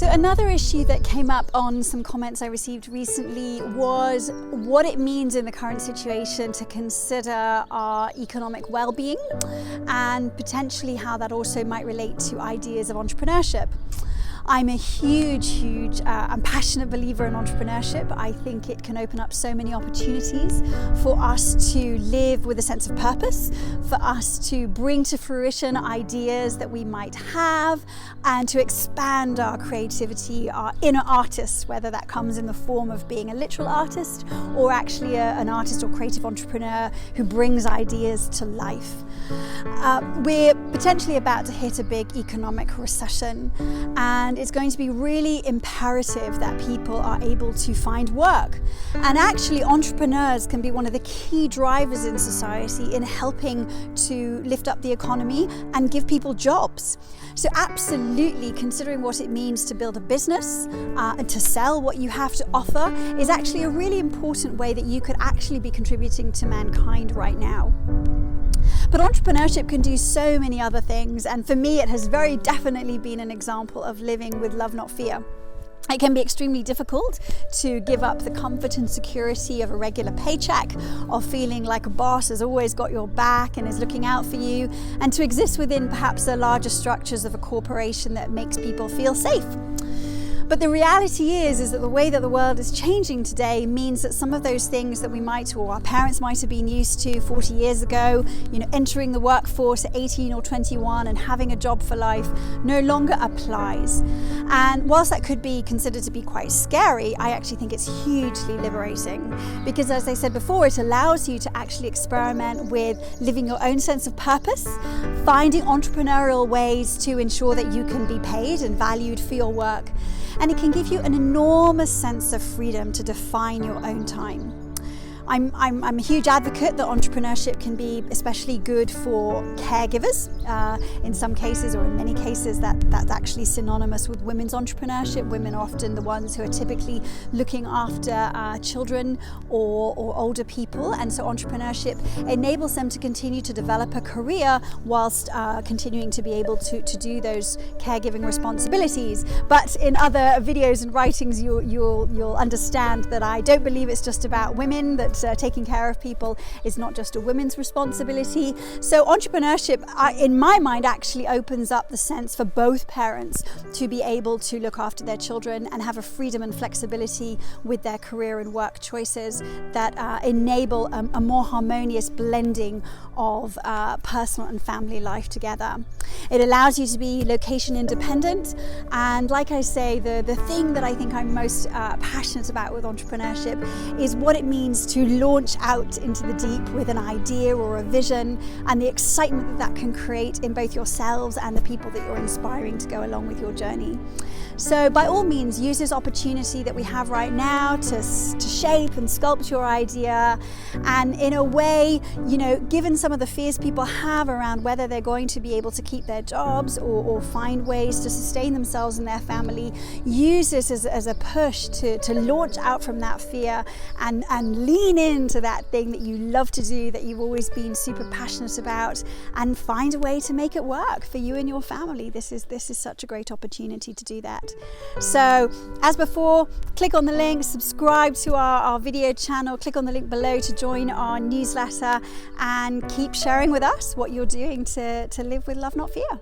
So another issue that came up on some comments I received recently was what it means in the current situation to consider our economic well-being and potentially how that also might relate to ideas of entrepreneurship. I'm a huge and passionate believer in entrepreneurship. I think it can open up so many opportunities for us to live with a sense of purpose, for us to bring to fruition ideas that we might have, and to expand our creativity, our inner artist, whether that comes in the form of being a literal artist or actually an artist or creative entrepreneur who brings ideas to life. We're potentially about to hit a big economic recession, and it's going to be really imperative that people are able to find work. And actually, entrepreneurs can be one of the key drivers in society in helping to lift up the economy and give people jobs. So absolutely, considering what it means to build a business and to sell what you have to offer is actually a really important way that you could actually be contributing to mankind right now. But entrepreneurship can do so many other things, and for me it has very definitely been an example of living with love, not fear. It can be extremely difficult to give up the comfort and security of a regular paycheck, or feeling like a boss has always got your back and is looking out for you, and to exist within perhaps the larger structures of a corporation that makes people feel safe. But the reality is that the way that the world is changing today means that some of those things that we might, or our parents might have been used to 40 years ago, entering the workforce at 18 or 21 and having a job for life, no longer applies. And whilst that could be considered to be quite scary, I actually think it's hugely liberating, because as I said before, it allows you to actually experiment with living your own sense of purpose, finding entrepreneurial ways to ensure that you can be paid and valued for your work. And it can give you an enormous sense of freedom to define your own time. I'm a huge advocate that entrepreneurship can be especially good for caregivers. In some cases, or in many cases, that's actually synonymous with women's entrepreneurship. Women are often the ones who are typically looking after children or older people, and so entrepreneurship enables them to continue to develop a career whilst continuing to be able to do those caregiving responsibilities. But in other videos and writings, you'll understand that I don't believe it's just about women, that taking care of people is not just a women's responsibility. So entrepreneurship, in my mind, actually opens up the sense for both parents to be able to look after their children and have a freedom and flexibility with their career and work choices that enable a more harmonious blending of personal and family life together. It allows you to be location independent, and like I say, the thing that I think I'm most passionate about with entrepreneurship is what it means to launch out into the deep with an idea or a vision, and the excitement that can create in both yourselves and the people that you're inspiring to go along with your journey. So by all means, use this opportunity that we have right now to shape and sculpt your idea, and in a way, given some of the fears people have around whether they're going to be able to keep their jobs or find ways to sustain themselves and their family, use this as a push to launch out from that fear and lean into that thing that you love to do, that you've always been super passionate about, and find a way to make it work for you and your family. This is such a great opportunity to do that. So as before, click on the link, subscribe to our video channel, click on the link below to join our newsletter, and keep sharing with us what you're doing to live with love, not fear.